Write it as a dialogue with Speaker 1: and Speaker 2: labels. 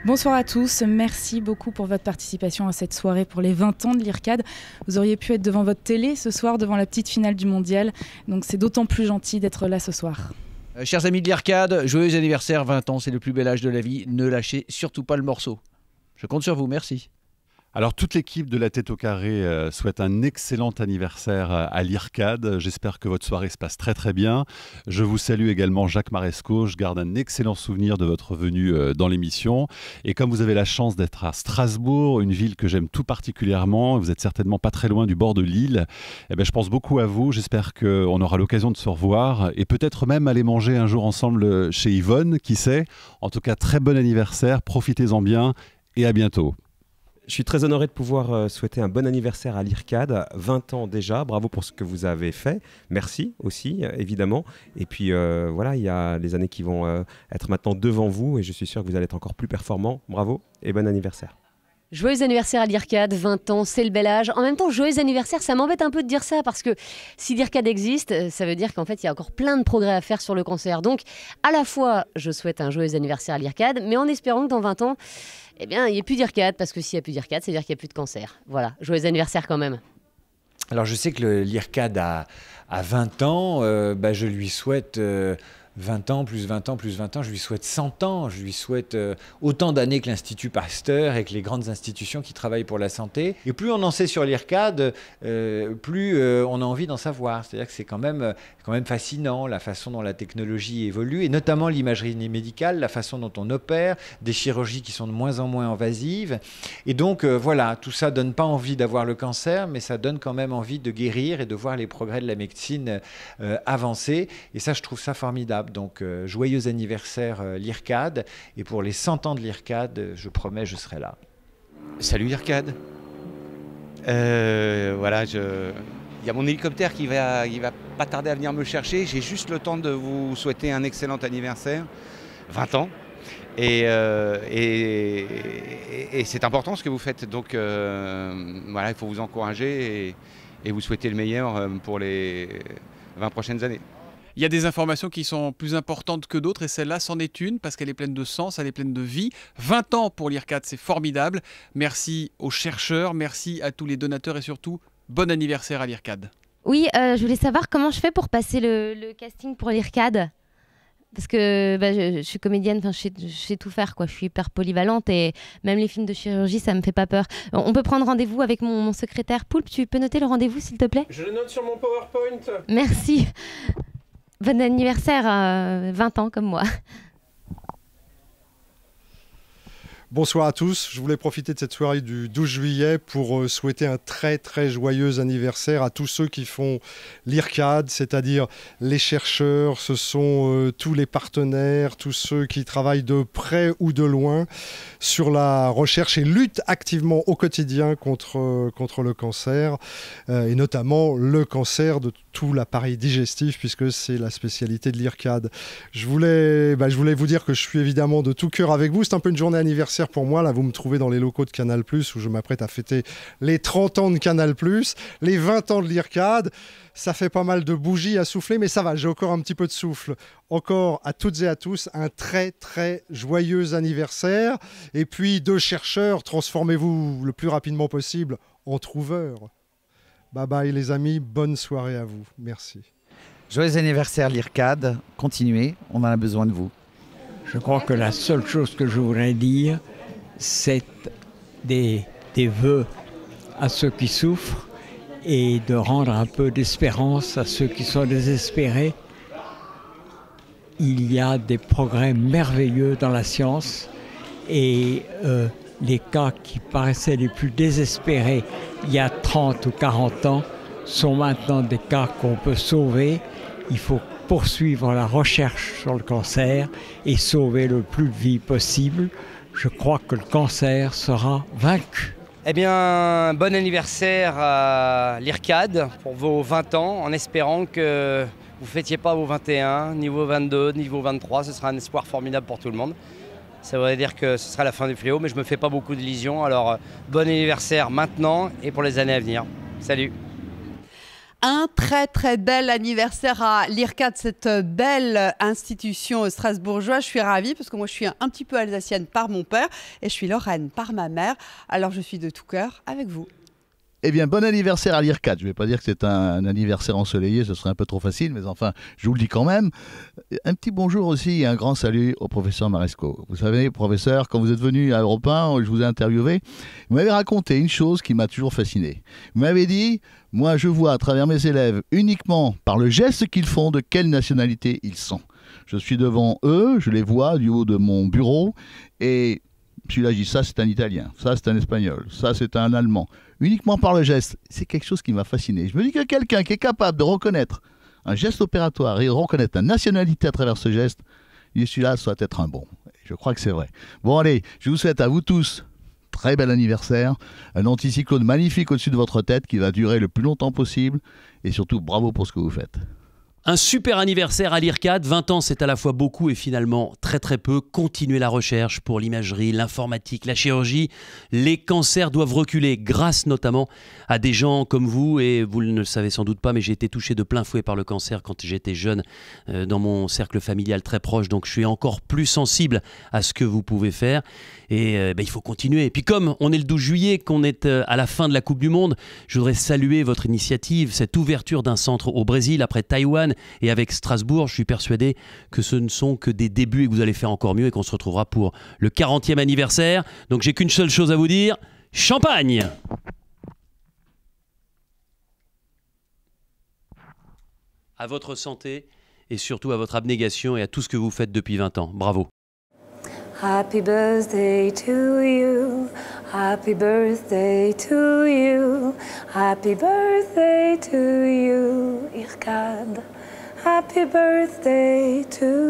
Speaker 1: Bonsoir à tous, merci beaucoup pour votre participation à cette soirée pour les 20 ans de l'IRCAD. Vous auriez pu être devant votre télé ce soir, devant la petite finale du mondial, donc c'est d'autant plus gentil d'être là ce soir.
Speaker 2: Chers amis de l'IRCAD, joyeux anniversaire, 20 ans, c'est le plus bel âge de la vie, ne lâchez surtout pas le morceau. Je compte sur vous, merci.
Speaker 3: Alors toute l'équipe de La Tête au Carré souhaite un excellent anniversaire à l'IRCAD. J'espère que votre soirée se passe très très bien. Je vous salue également Jacques Maresco. Je garde un excellent souvenir de votre venue dans l'émission. Et comme vous avez la chance d'être à Strasbourg, une ville que j'aime tout particulièrement, vous êtes certainement pas très loin du bord de l'île, eh bien, je pense beaucoup à vous. J'espère qu'on aura l'occasion de se revoir et peut-être même aller manger un jour ensemble chez Yvonne, qui sait. En tout cas, très bon anniversaire, profitez-en bien et à bientôt.
Speaker 4: Je suis très honoré de pouvoir souhaiter un bon anniversaire à l'IRCAD, 20 ans déjà, bravo pour ce que vous avez fait, merci aussi évidemment, et puis voilà, il y a les années qui vont être maintenant devant vous et je suis sûr que vous allez être encore plus performants, bravo et bon anniversaire.
Speaker 5: Joyeux anniversaire à l'IRCAD, 20 ans, c'est le bel âge. En même temps, joyeux anniversaire, ça m'embête un peu de dire ça parce que si l'IRCAD existe, ça veut dire qu'en fait, il y a encore plein de progrès à faire sur le cancer. Donc, à la fois, je souhaite un joyeux anniversaire à l'IRCAD, mais en espérant que dans 20 ans, eh bien, il n'y ait plus d'IRCAD, parce que s'il n'y a plus d'IRCAD, c'est-à-dire qu'il n'y a plus de cancer. Voilà, joyeux anniversaire quand même.
Speaker 6: Alors, je sais que l'IRCAD a 20 ans, je lui souhaite... 20 ans, plus 20 ans, plus 20 ans, je lui souhaite 100 ans, je lui souhaite autant d'années que l'Institut Pasteur et que les grandes institutions qui travaillent pour la santé. Et plus on en sait sur l'IRCAD, plus on a envie d'en savoir. C'est-à-dire que c'est quand même fascinant la façon dont la technologie évolue, et notamment l'imagerie médicale, la façon dont on opère, des chirurgies qui sont de moins en moins invasives. Et donc voilà, tout ça donne pas envie d'avoir le cancer, mais ça donne quand même envie de guérir et de voir les progrès de la médecine avancer. Et ça, je trouve ça formidable. Donc, joyeux anniversaire l'IRCAD. Et pour les 100 ans de l'IRCAD, je promets, je serai là.
Speaker 7: Salut l'IRCAD. Voilà, il y a mon hélicoptère qui va pas tarder à venir me chercher. J'ai juste le temps de vous souhaiter un excellent anniversaire. 20 ans. Et c'est important ce que vous faites. Donc, voilà, il faut vous encourager et vous souhaiter le meilleur pour les 20 prochaines années.
Speaker 8: Il y a des informations qui sont plus importantes que d'autres et celle-là c'en est une parce qu'elle est pleine de sens, elle est pleine de vie. 20 ans pour l'IRCAD, c'est formidable. Merci aux chercheurs, merci à tous les donateurs et surtout, bon anniversaire à l'IRCAD.
Speaker 9: Oui, je voulais savoir comment je fais pour passer le casting pour l'IRCAD. Parce que je suis comédienne, je sais tout faire, quoi. Je suis hyper polyvalente et même les films de chirurgie, ça me fait pas peur. On peut prendre rendez-vous avec mon secrétaire. Poulpe, tu peux noter le rendez-vous s'il te plaît ?
Speaker 10: Je le note sur mon PowerPoint.
Speaker 9: Merci. Bon anniversaire, 20 ans comme moi.
Speaker 11: Bonsoir à tous, je voulais profiter de cette soirée du 12 juillet pour souhaiter un très très joyeux anniversaire à tous ceux qui font l'IRCAD, c'est-à-dire les chercheurs, ce sont tous les partenaires, tous ceux qui travaillent de près ou de loin sur la recherche et luttent activement au quotidien contre le cancer, et notamment le cancer de tout l'appareil digestif puisque c'est la spécialité de l'IRCAD. Je voulais vous dire que je suis évidemment de tout cœur avec vous, c'est un peu une journée anniversaire pour moi, là vous me trouvez dans les locaux de Canal+, où je m'apprête à fêter les 30 ans de Canal+, les 20 ans de l'IRCAD. Ça fait pas mal de bougies à souffler, mais ça va, j'ai encore un petit peu de souffle. Encore à toutes et à tous, un très très joyeux anniversaire. Et puis, deux chercheurs, transformez-vous le plus rapidement possible en trouveurs. Bye bye les amis, bonne soirée à vous. Merci.
Speaker 12: Joyeux anniversaire l'IRCAD, continuez, on en a besoin de vous.
Speaker 13: Je crois que la seule chose que je voudrais dire, c'est des vœux à ceux qui souffrent et de rendre un peu d'espérance à ceux qui sont désespérés. Il y a des progrès merveilleux dans la science et les cas qui paraissaient les plus désespérés il y a 30 ou 40 ans sont maintenant des cas qu'on peut sauver. Il faut poursuivre la recherche sur le cancer et sauver le plus de vies possible. Je crois que le cancer sera vaincu.
Speaker 14: Eh bien, bon anniversaire à l'IRCAD pour vos 20 ans, en espérant que vous ne fêtiez pas vos 21, ni vos 22, ni vos 23. Ce sera un espoir formidable pour tout le monde. Ça voudrait dire que ce sera la fin du fléau, mais je ne me fais pas beaucoup d'illusions. Alors, bon anniversaire maintenant et pour les années à venir. Salut!
Speaker 15: Un très bel anniversaire à l'IRCAD, cette belle institution strasbourgeoise. Je suis ravie parce que moi je suis un petit peu alsacienne par mon père et je suis lorraine par ma mère. Alors je suis de tout cœur avec vous.
Speaker 16: Eh bien, bon anniversaire à l'IRCAD. Je ne vais pas dire que c'est un anniversaire ensoleillé, ce serait un peu trop facile, mais enfin, je vous le dis quand même. Un petit bonjour aussi et un grand salut au professeur Maresco. Vous savez, professeur, quand vous êtes venu à Europe 1, je vous ai interviewé, vous m'avez raconté une chose qui m'a toujours fasciné. Vous m'avez dit, moi je vois à travers mes élèves uniquement par le geste qu'ils font de quelle nationalité ils sont. Je suis devant eux, je les vois du haut de mon bureau et celui-là, je dis ça c'est un Italien, ça c'est un Espagnol, ça c'est un Allemand. Uniquement par le geste, c'est quelque chose qui m'a fasciné. Je me dis que quelqu'un qui est capable de reconnaître un geste opératoire et de reconnaître la nationalité à travers ce geste, celui-là doit être un bon. Je crois que c'est vrai. Bon allez, je vous souhaite à vous tous très bel anniversaire, un anticyclone magnifique au-dessus de votre tête qui va durer le plus longtemps possible et surtout bravo pour ce que vous faites.
Speaker 17: Un super anniversaire à l'IRCAD, 20 ans c'est à la fois beaucoup et finalement très peu. Continuez la recherche pour l'imagerie, l'informatique, la chirurgie. Les cancers doivent reculer grâce notamment à des gens comme vous et vous ne le savez sans doute pas mais j'ai été touché de plein fouet par le cancer quand j'étais jeune dans mon cercle familial très proche donc je suis encore plus sensible à ce que vous pouvez faire et il faut continuer. Et puis comme on est le 12 juillet, qu'on est à la fin de la Coupe du Monde, je voudrais saluer votre initiative, cette ouverture d'un centre au Brésil après Taïwan et avec Strasbourg. Je suis persuadé que ce ne sont que des débuts et que vous allez faire encore mieux et qu'on se retrouvera pour le 40e anniversaire. Donc j'ai qu'une seule chose à vous dire, champagne! À votre santé et surtout à votre abnégation et à tout ce que vous faites depuis 20 ans. Bravo!
Speaker 18: Happy birthday to you, happy birthday to you, happy birthday to you, IRCAD. Happy birthday to